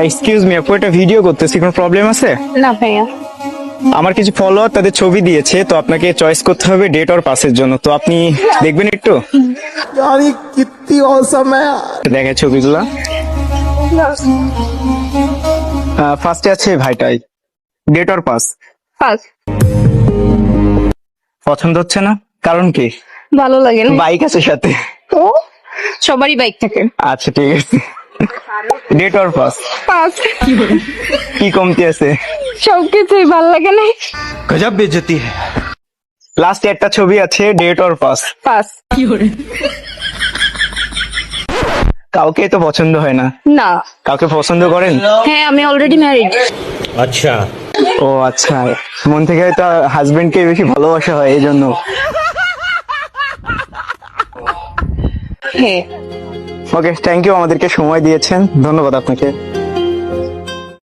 Excuse me আপু, একটা video করতেছি, কোনো প্রবলেম আছে? না ভাইয়া। আমার কিছু ফলোয়ার তাদের ছবি দিয়েছে, তো আপনাকে চয়েস করতে হবে ডেট অর পাসের জন্য, তো আপনি দেখবেন একটু। यार ये कितनी औसम है यार। দেখে ছবিগুলা। ফার্স্টে আছে ভাইটাই, ডেট অর পাস। পাস। পছন্দ হচ্ছে না, কারণ কি? ভালো লাগে না। বাইক আছে সাথে? ও সবারই বাইক থাকে। আচ্ছা ঠিক আছে, ডেট অর পাস। পাস। কি কমতি আছে? সবকিছুই ভালো লাগে না। गजब बेइज्जती है। লাস্টে একটা ছবি আছে, ডেট অর পাস। পাস। কাউকে তো পছন্দ হয় না। না। কাউকে পছন্দ করেন? হ্যাঁ আমি অলরেডি ম্যারিড। अच्छा ও আচ্ছা, মন থেকে হয়তো হাজবেন্ডকে বেশি ভালোবাসা হয় এই জন্য। হ্যাঁ। ওকে, থ্যাংক ইউ, আমাদেরকে সময় দিয়েছেন, ধন্যবাদ আপনাকে।